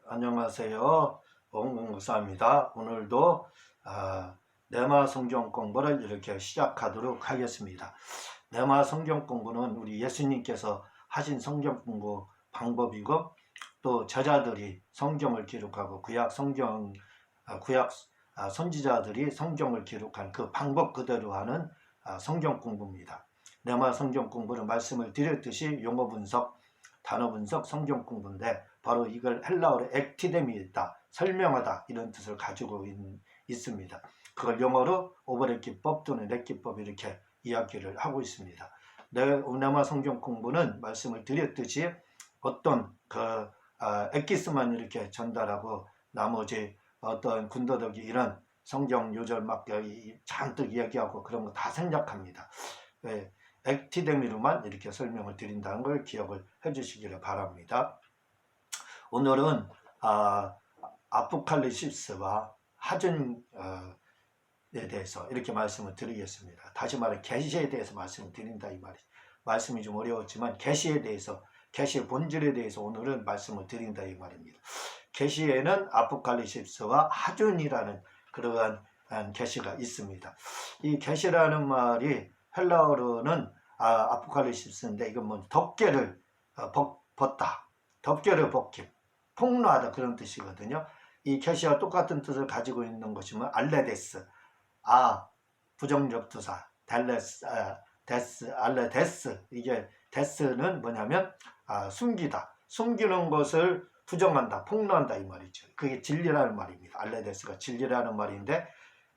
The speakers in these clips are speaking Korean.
안녕하세요. 원공무사입니다. 오늘도 네마 성경 공부를 이렇게 시작하도록 하겠습니다. 네마 성경 공부는 우리 예수님께서 하신 성경 공부 방법이고, 또 제자들이 성경을 기록하고 구약 선지자들이 성경을 기록한 그 방법 그대로 하는 성경 공부입니다. 네마 성경 공부는 말씀을 드렸듯이 용어 분석, 단어 분석, 성경 공부인데, 바로 이걸 헬라어로 액티데미다, 설명하다, 이런 뜻을 가지고 있습니다. 그걸 영어로 오버랩 기법 또는 랩 기법 이렇게 이야기를 하고 있습니다. 네마 성경 공부는 말씀을 드렸듯이 어떤 엑기스만 이렇게 전달하고 나머지 어떤 군더더기 이런 성경 요절 막 잔뜩 이야기하고 그런 거 다 생략합니다. 액티데미로만 이렇게 설명을 드린다는 걸 기억을 해주시기를 바랍니다. 오늘은 아포칼립시스와 하준에 대해서 이렇게 말씀을 드리겠습니다. 다시 말해 계시에 대해서 말씀을 드린다, 이 말이죠. 말씀이 좀 어려웠지만 계시에 대해서, 계시의 본질에 대해서 오늘은 말씀을 드린다, 이 말입니다. 계시에는 아포칼립시스와 하준이라는 그러한 계시가 있습니다. 이 계시라는 말이 헬라어로는 아포칼립시스인데, 이건 뭐 덮개를 벗다, 덮개를 벗김, 폭로하다, 그런 뜻이거든요. 이 계시와 똑같은 뜻을 가지고 있는 것이면 알레데스, 부정접두사, 데스, 알레데스. 이게 데스는 뭐냐면 숨기다, 숨기는 것을 부정한다, 폭로한다, 이 말이죠. 그게 진리라는 말입니다. 알레데스가 진리라는 말인데,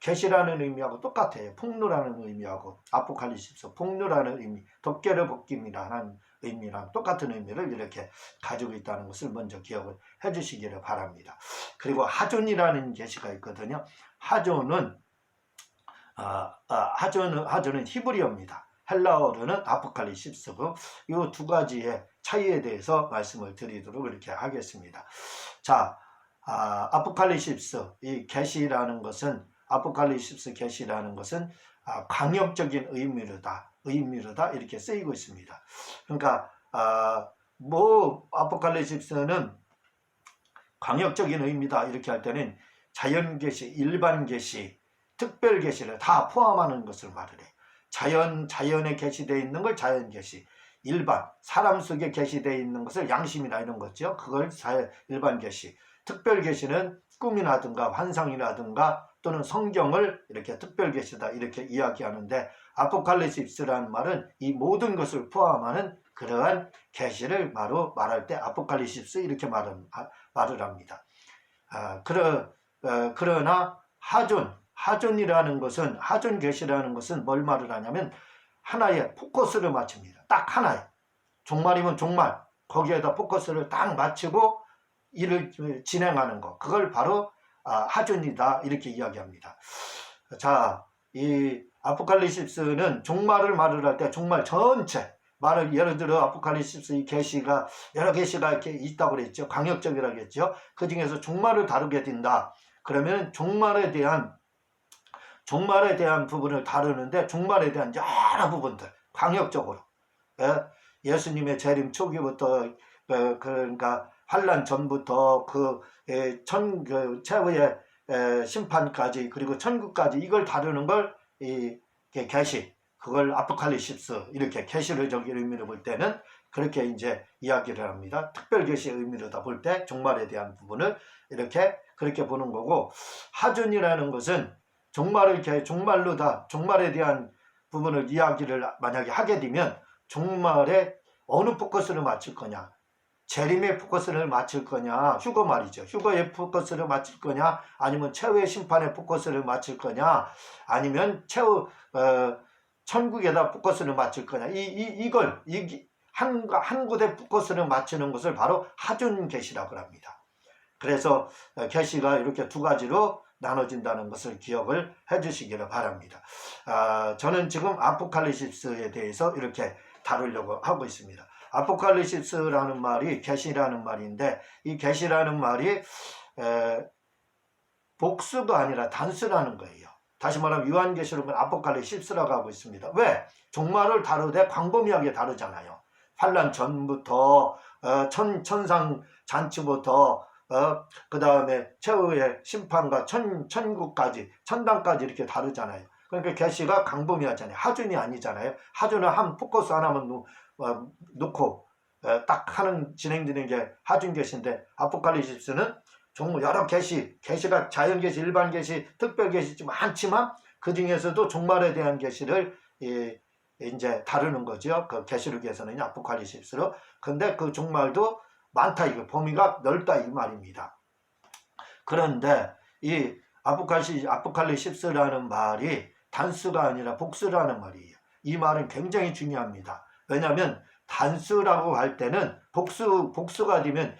계시라는 의미하고 똑같아요. 폭로라는 의미하고, 아포칼립시스 폭로라는 의미, 덮개를 벗김이라는 의미랑 똑같은 의미를 이렇게 가지고 있다는 것을 먼저 기억을 해주시기를 바랍니다. 그리고 하존이라는 계시가 있거든요. 하존은 히브리어입니다. 헬라어로는 아포칼립시스고, 이 두 가지의 차이에 대해서 말씀을 드리도록 이렇게 하겠습니다. 자, 아포칼립시스, 이 계시라는 것은, 아포칼립시스 계시라는 것은 광역적인 의미로다 이렇게 쓰이고 있습니다. 그러니까 아포칼립시스는 광역적인 의미다 이렇게 할 때는 자연 계시, 일반 계시, 특별 계시를 다 포함하는 것을 말을 해요. 자연에 계시되어 있는 걸 자연 계시, 일반 사람 속에 계시되어 있는 것을 양심이나 이런 거죠. 그걸 일반 계시, 특별 계시는 꿈이라든가 환상이라든가 또는 성경을 이렇게 특별 계시다 이렇게 이야기하는데, 아포칼립시스라는 말은 이 모든 것을 포함하는 그러한 계시를 바로 말할 때 아포칼립시스 이렇게 말을 합니다. 그러나 하존이라는 것은, 하존 계시라는 것은 뭘 말을 하냐면 하나의 포커스를 맞춥니다. 딱 하나의, 종말이면 종말, 거기에다 포커스를 딱 맞추고 일을 진행하는 것, 그걸 바로 하존이다 이렇게 이야기합니다. 자, 이 아포칼립시스는 종말을 말을 할 때 종말 전체 말을, 예를 들어 아포칼립시스 이 계시가 여러 계시가 이렇게 있다고 그랬죠. 광역적이라고 했죠. 그 중에서 종말을 다루게 된다 그러면 종말에 대한 부분을 다루는데, 종말에 대한 여러 부분들 광역적으로, 예수님의 재림 초기부터 그러니까 환란 전부터 최후의 심판까지, 그리고 천국까지, 이걸 다루는 걸 이 계시, 그걸 아포칼립시스 이렇게 계시론적인 의미로 볼 때는 그렇게 이제 이야기를 합니다. 특별 계시의 의미로다 볼 때 종말에 대한 부분을 그렇게 보는 거고, 하존이라는 것은 종말에 대한 부분을 이야기를 만약에 하게 되면 종말에 어느 포커스를 맞출 거냐, 재림의 포커스를 맞출 거냐, 휴거 말이죠. 휴거의 포커스를 맞출 거냐, 아니면 최후의 심판의 포커스를 맞출 거냐, 아니면 천국에다 포커스를 맞출 거냐, 이걸 한 곳에 포커스를 맞추는 것을 바로 하존 계시라고 합니다. 그래서 계시가 이렇게 두 가지로 나눠진다는 것을 기억을 해주시기를 바랍니다. 저는 지금 아포칼립시스에 대해서 이렇게 다루려고 하고 있습니다. 아포칼립시스라는 말이 계시라는 말인데, 이 계시라는 말이 복수가 아니라 단수라는 거예요. 다시 말하면 요한계시록은 아포칼립시스라고 하고 있습니다. 왜? 종말을 다루되 광범위하게 다루잖아요. 환란 전부터 천상 잔치부터 그 다음에 최후의 심판과 천국까지, 천당까지 이렇게 다루잖아요. 그러니까 계시가 광범위하잖아요. 하준이 아니잖아요. 하준은 한 포커스 하나만 놓고 딱 하는 진행되는 게 하준 계시인데, 아포칼립스는 종류 여러 계시가 자연 계시, 일반 계시, 특별 계시 많지만 그 중에서도 종말에 대한 계시를 이제 다루는 거죠. 그 계시록에서는 아포칼립스로. 근데 그 종말도 많다, 이거 범위가 넓다 이 말입니다. 그런데 이 아포칼립스라는 말이 단수가 아니라 복수라는 말이에요. 이 말은 굉장히 중요합니다. 왜냐하면 단수라고 할 때는 복수가 되면,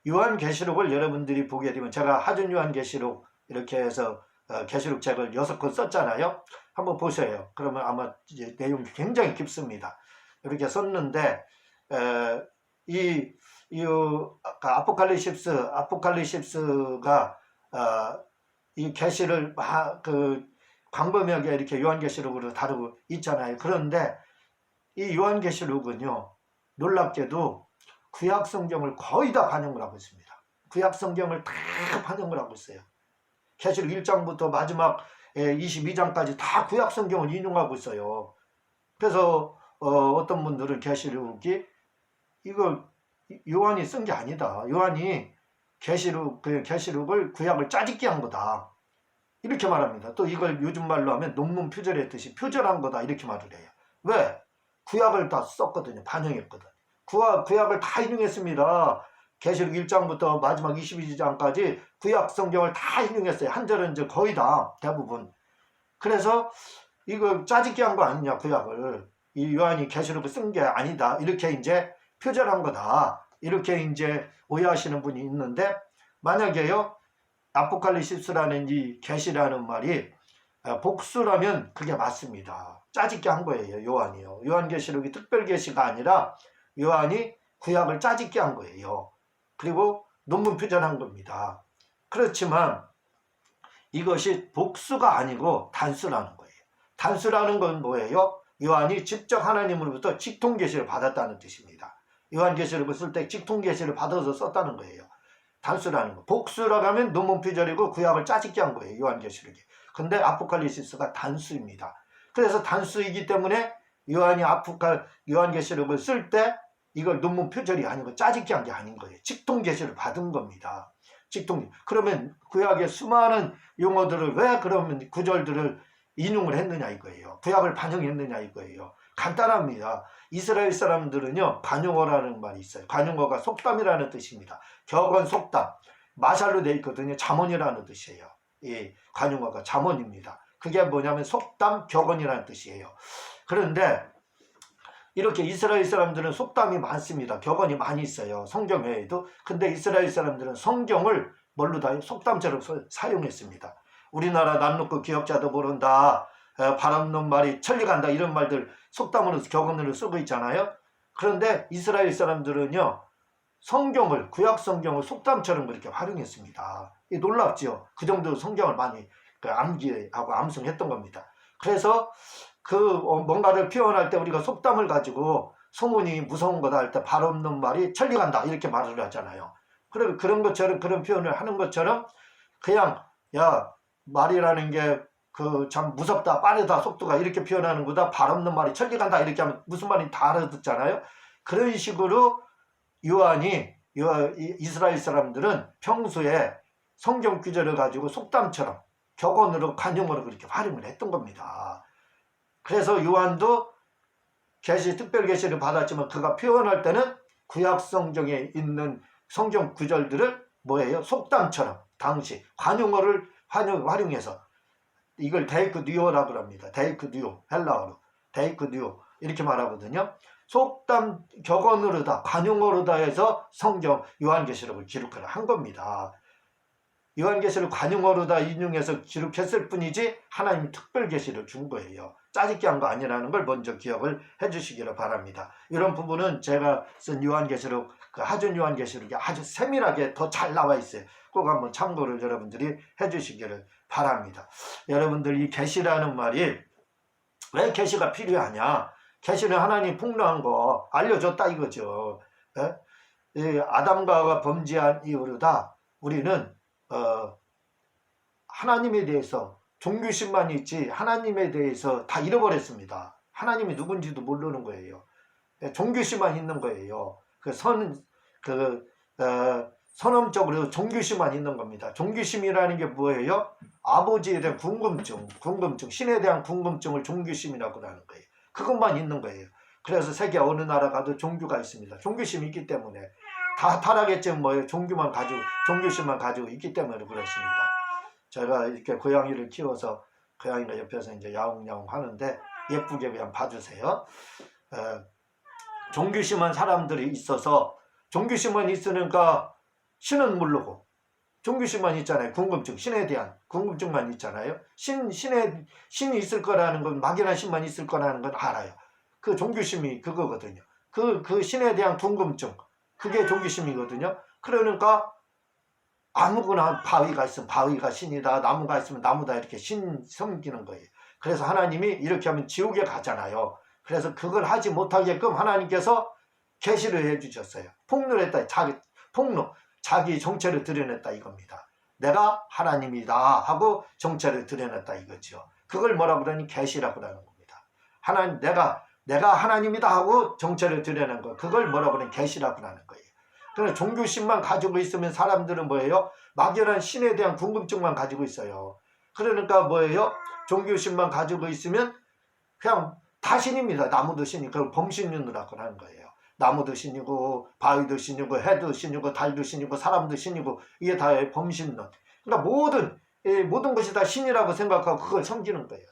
요한계시록을 여러분들이 보게 되면, 제가 하준 요한계시록 이렇게 해서 계시록 책을 6권 썼잖아요. 한번 보세요. 그러면 아마 이제 내용이 굉장히 깊습니다. 이렇게 썼는데 아포칼립스가 이 계시를 광범위하게 이렇게 요한계시록으로 다루고 있잖아요. 그런데 이 요한계시록은요, 놀랍게도 구약성경을 거의 다 반영을 하고 있습니다. 구약성경을 다 반영을 하고 있어요. 계시록 1장부터 마지막 22장까지 다 구약성경을 인용하고 있어요. 그래서 어떤 분들은 계시록이 이걸 요한이 쓴 게 아니다, 요한이 계시록을 구약을 짜집기 한 거다, 이렇게 말합니다. 또 이걸 요즘 말로 하면 논문 표절했듯이 표절한 거다, 이렇게 말을 해요. 왜? 구약을 다 썼거든요. 반영했거든. 구약을 다 인용했습니다. 계시록 1장부터 마지막 22장까지 구약 성경을 다 인용했어요. 한 절은 이제 거의 다, 대부분. 그래서 이거 짜집기 한 거 아니냐, 구약을. 이 요한이 계시록을 쓴 게 아니다, 이렇게 이제 표절한 거다, 이렇게 이제 오해하시는 분이 있는데, 만약에요, 아포칼립스라는 이 계시라는 말이 복수라면 그게 맞습니다. 짜집기 한 거예요, 요한이요. 요한계시록이 특별계시가 아니라 요한이 구약을 짜집기 한 거예요. 그리고 논문 표절한 겁니다. 그렇지만 이것이 복수가 아니고 단수라는 거예요. 단수라는 건 뭐예요? 요한이 직접 하나님으로부터 직통계시를 받았다는 뜻입니다. 요한계시록을 쓸 때 직통계시를 받아서 썼다는 거예요. 단수라는 거. 복수라고 하면 논문 표절이고 구약을 짜집기 한 거예요, 요한계시록이. 근데 아포칼립스가 단수입니다. 그래서 단수이기 때문에 요한이 요한계시록을 쓸 때 이걸 논문 표절이 아니고 짜집기 한 게 아닌 거예요. 직통계시를 받은 겁니다. 그러면 구약의 수많은 용어들을 왜 그러면 구절들을 인용을 했느냐 이거예요. 구약을 반영했느냐 이거예요. 간단합니다. 이스라엘 사람들은요, 관용어라는 말이 있어요. 관용어가 속담이라는 뜻입니다. 격언 속담, 마샬로 되어 있거든요. 잠언이라는 뜻이에요. 이 관용어가 잠언입니다. 그게 뭐냐면 속담, 격언이라는 뜻이에요. 그런데 이렇게 이스라엘 사람들은 속담이 많습니다. 격언이 많이 있어요, 성경 외에도. 근데 이스라엘 사람들은 성경을 뭘로 다 속담처럼 사용했습니다. 우리나라 남 놓고 기억자도 모른다, 바람놓은 말이 천리 간다, 이런 말들 속담으로, 격언으로 쓰고 있잖아요. 그런데 이스라엘 사람들은요, 성경을, 구약 성경을 속담처럼 그렇게 활용했습니다. 놀랍죠? 그 정도로 성경을 많이 암기하고 암송했던 겁니다. 그래서 뭔가를 표현할 때 우리가 속담을 가지고 소문이 무서운 거다 할 때 발 없는 말이 천리 간다, 이렇게 말을 하잖아요. 그런 것처럼, 그런 표현을 하는 것처럼 그냥 말이라는 게 참 무섭다, 빠르다, 속도가, 이렇게 표현하는 거다, 발 없는 말이 천리 간다, 이렇게 하면 무슨 말인지 다 알아듣잖아요. 그런 식으로 이스라엘 사람들은 평소에 성경 구절을 가지고 속담처럼 격언으로, 관용어로 그렇게 활용을 했던 겁니다. 그래서 요한도 특별계시를 받았지만 그가 표현할 때는 구약 성경에 있는 성경 구절들을 뭐예요? 속담처럼 당시 관용어를 활용해서, 이걸 데이크듀오라고 합니다. 데이크듀오, 헬라어로 데이크듀오 이렇게 말하거든요. 속담, 격언으로다, 관용어로다 해서 성경 요한계시록을 기록을 한 겁니다. 요한계시를 관용어로다 인용해서 기록했을 뿐이지 하나님이 특별계시를 준 거예요. 짜집기 한 거 아니라는 걸 먼저 기억을 해주시기를 바랍니다. 이런 부분은 제가 쓴 요한계시록, 하준 요한계시록이 아주 세밀하게 더 잘 나와 있어요. 꼭 한번 참고를 여러분들이 해주시기를 바랍니다. 여러분들, 이 계시라는 말이 왜 계시가 필요하냐? 계시는 하나님 폭로한 거 알려줬다 이거죠. 아담과 하와가 범죄한 이후로다 우리는 하나님에 대해서 종교심만 있지 하나님에 대해서 다 잃어버렸습니다. 하나님이 누군지도 모르는 거예요. 종교심만 있는 거예요. 선언적으로 종교심만 있는 겁니다. 종교심이라는 게 뭐예요? 아버지에 대한 궁금증, 신에 대한 궁금증을 종교심이라고 하는 거예요. 그것만 있는 거예요. 그래서 세계 어느 나라 가도 종교가 있습니다. 종교심이 있기 때문에 다 타락했지만 뭐예요? 종교심만 가지고 있기 때문에 그렇습니다. 제가 이렇게 고양이를 키워서 고양이가 옆에서 이제 야옹야옹 하는데 예쁘게 그냥 봐주세요. 종교심한 사람들이 있어서 종교심만 있으니까 신은 모르고 종교심만 있잖아요. 궁금증, 신에 대한 궁금증만 있잖아요. 신이 있을 거라는 건 막연한 신만 있을 거라는 건 알아요. 그 종교심이 그거거든요. 그 신에 대한 궁금증, 그게 종교심이거든요. 그러니까 아무거나 바위가 있으면 바위가 신이다, 나무가 있으면 나무다, 이렇게 신 섬기는 거예요. 그래서 하나님이 이렇게 하면 지옥에 가잖아요. 그래서 그걸 하지 못하게끔 하나님께서 계시를 해주셨어요. 폭로했다. 자기 정체를 드러냈다 이겁니다. 내가 하나님이다 하고 정체를 드러냈다 이거죠. 그걸 뭐라 그러니 계시라고 하는 겁니다. 내가 하나님이다 하고 정체를 드러낸 거, 그걸 뭐라 그러니 계시라고 하는 거예요. 그러나 종교심만 가지고 있으면 사람들은 뭐예요? 막연한 신에 대한 궁금증만 가지고 있어요. 그러니까 뭐예요? 종교심만 가지고 있으면 그냥 다 신입니다. 나무도 신이, 그걸 범신론이라고 하는 거예요. 나무도 신이고 바위도 신이고 해도 신이고 달도 신이고 사람도 신이고, 이게 다 범신론. 그러니까 모든 것이 다 신이라고 생각하고 그걸 섬기는 거예요.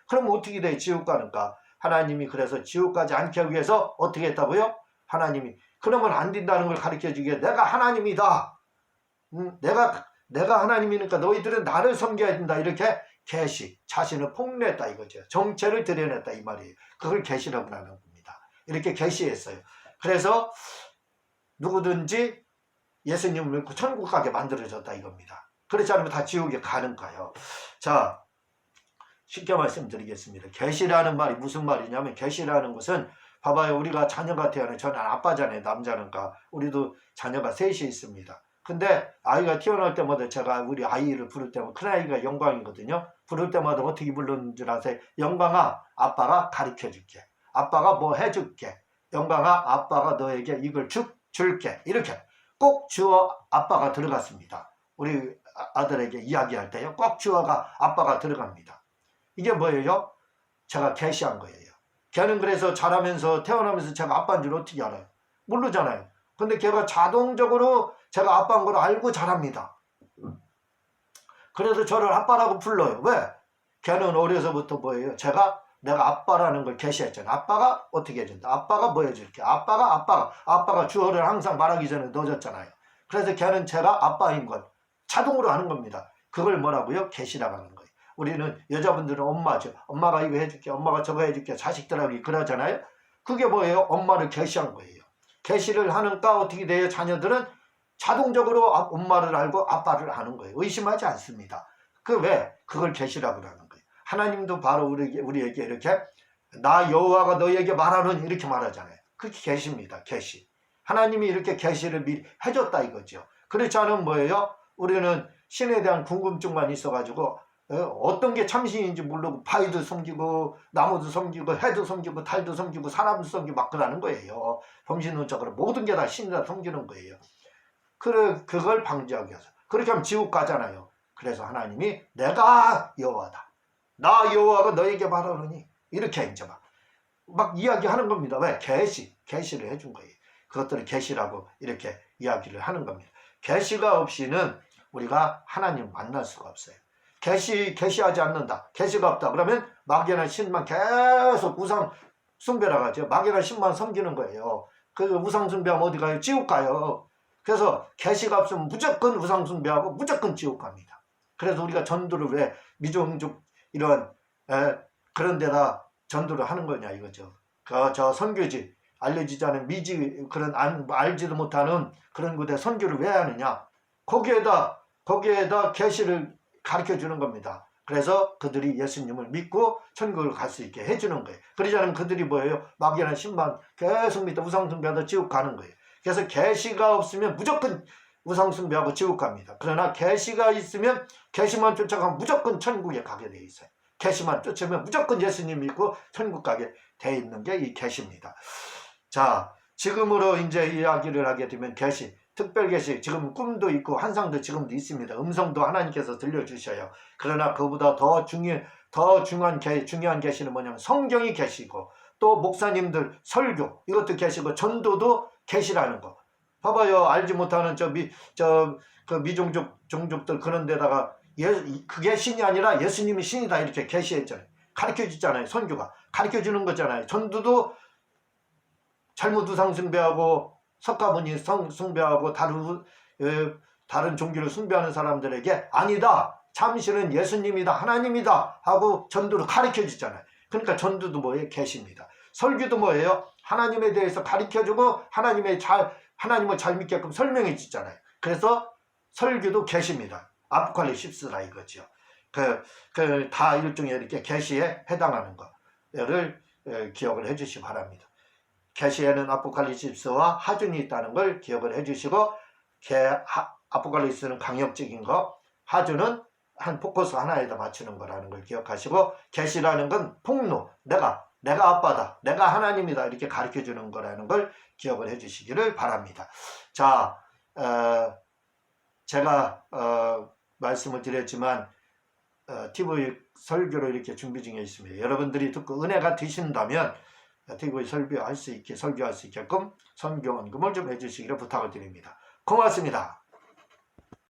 그러면 어떻게 돼? 지옥 가는가? 하나님이 그래서 지옥 가지 않게 하기 위해서 어떻게 했다고요? 하나님이 그러면 안 된다는 걸 가르쳐주기에 내가 하나님이다. 내가 하나님이니까 너희들은 나를 섬겨야 된다. 이렇게 계시, 자신을 폭로했다 이거죠. 정체를 드러냈다 이 말이에요. 그걸 계시라고 하는 겁니다. 이렇게 계시했어요. 그래서 누구든지 예수님을 믿고 천국 가게 만들어졌다 이겁니다. 그렇지 않으면 다 지옥에 가는 거예요. 자, 쉽게 말씀드리겠습니다. 계시라는 말이 무슨 말이냐면, 계시라는 것은 봐봐요. 우리가 자녀가 태어나면, 저는 아빠잖아요. 남자니까. 우리도 자녀가 셋이 있습니다. 근데 아이가 태어날 때마다 제가 우리 아이를 부를 때마다, 큰 아이가 영광이거든요. 부를 때마다 어떻게 부르는 줄 아세요? 영광아, 아빠가 가르쳐줄게. 아빠가 뭐 해줄게. 영광아, 아빠가 너에게 이걸 줄게. 이렇게 꼭 주어 아빠가 들어갔습니다. 우리 아들에게 이야기할 때요. 꼭 주어가 아빠가 들어갑니다. 이게 뭐예요? 제가 계시한 거예요. 걔는 그래서 자라면서 태어나면서 제가 아빠인 줄 어떻게 알아요? 모르잖아요. 근데 걔가 자동적으로 제가 아빠인 걸 알고 자랍니다. 그래서 저를 아빠라고 불러요. 왜? 걔는 어려서부터 뭐예요? 내가 아빠라는 걸 계시했잖아요. 아빠가 어떻게 해준다. 아빠가 뭐 해줄게. 아빠가 주어를 항상 말하기 전에 넣어줬잖아요. 그래서 걔는 제가 아빠인 걸 자동으로 하는 겁니다. 그걸 뭐라고요? 계시라고 하는 거예요. 우리는 여자분들은 엄마죠. 엄마가 이거 해줄게. 엄마가 저거 해줄게. 자식들하고 그러잖아요. 그게 뭐예요? 엄마를 계시한 거예요. 계시를 하니까 어떻게 돼요? 자녀들은 자동적으로 엄마를 알고 아빠를 아는 거예요. 의심하지 않습니다. 그걸 계시라고 하는 거예요. 하나님도 바로 우리에게 이렇게 나 여호와가 너희에게 말하는 이렇게 말하잖아요. 그게 계시입니다. 계시. 하나님이 이렇게 계시를 미리 해줬다 이거죠. 그렇지 않으면 뭐예요? 우리는 신에 대한 궁금증만 있어가지고 어떤 게 참신인지 모르고 바위도 섬기고 나무도 섬기고 해도 섬기고 달도 섬기고 사람도 섬기고 막 그러는 거예요. 범신론적으로 모든 게 다 신이다 섬기는 거예요. 그걸 방지하기 위해서. 그렇게 하면 지옥 가잖아요. 그래서 하나님이 내가 여호와다. 나 여호와가 너에게 말하노니 이렇게 이제 막 이야기하는 겁니다. 왜? 계시를 해준 거예요. 그것들을 계시라고 이렇게 이야기를 하는 겁니다. 계시가 없이는 우리가 하나님 만날 수가 없어요. 계시하지 않는다. 계시가 없다. 그러면 막연한 신만 계속 우상 숭배라고 하죠. 막연한 신만 섬기는 거예요. 그 우상 숭배하면 어디 가요? 지옥 가요. 그래서 계시가 없으면 무조건 우상 숭배하고 무조건 지옥 갑니다. 그래서 우리가 전도를 왜 미종족 이런 그런 데다 전도를 하는 거냐 이거죠. 저 선교지 알려지지 않은 그런 알지도 못하는 그런 곳에 선교를 왜 하느냐? 거기에다 계시를 가르쳐 주는 겁니다. 그래서 그들이 예수님을 믿고 천국을 갈 수 있게 해주는 거예요. 그러지 않으면 그들이 뭐예요? 막연한 신만 계속 믿다 우상 숭배하다 지옥 가는 거예요. 그래서 계시가 없으면 무조건 우상 숭배하고 지옥 갑니다. 그러나 계시가 있으면 계시만 쫓아가면 무조건 천국에 가게 돼 있어요. 계시만 쫓으면 무조건 예수님 믿고 천국 가게 돼 있는 게 이 계시입니다. 자, 지금으로 이제 이야기를 하게 되면 계시, 특별 계시, 지금 꿈도 있고 환상도 지금도 있습니다. 음성도 하나님께서 들려주셔요. 그러나 그보다 더 중요한 계시는 뭐냐면 성경이 계시고, 또 목사님들 설교 이것도 계시고, 전도도 계시라는 거. 봐봐요. 알지 못하는 그 미종족 종족들 그런 데다가 그게 신이 아니라 예수님이 신이다 이렇게 계시했잖아요. 가르쳐 주잖아요. 선교가 가르쳐 주는 거잖아요. 전도도 잘못 우상 숭배하고 석가모니 숭배하고 다른 종교를 숭배하는 사람들에게 아니다, 참신은 예수님이다, 하나님이다 하고 전도를 가르쳐 주잖아요. 그러니까 전도도 뭐예요? 계시입니다. 설교도 뭐예요? 하나님에 대해서 가르쳐 주고 하나님을 잘 믿게끔 설명해 주잖아요. 그래서 설교도 계시입니다. 아포칼립시스라 이거죠. 다 일종의 이렇게 계시에 해당하는 거를 기억을 해 주시기 바랍니다. 계시에는 아포칼립시스와 하준이 있다는 걸 기억을 해 주시고, 아포칼립시스는 강력적인 거, 하준은 한 포커스 하나에다 맞추는 거라는 걸 기억하시고, 계시라는 건 폭로, 내가 아빠다, 내가 하나님이다 이렇게 가르쳐 주는 거라는 걸 기억을 해 주시기를 바랍니다. 자, 제가 말씀을 드렸지만 TV 설교를 이렇게 준비 중에 있습니다. 여러분들이 듣고 은혜가 되신다면 TV 설교할 수 있게끔 성경 언급을 좀 해주시기를 부탁을 드립니다. 고맙습니다.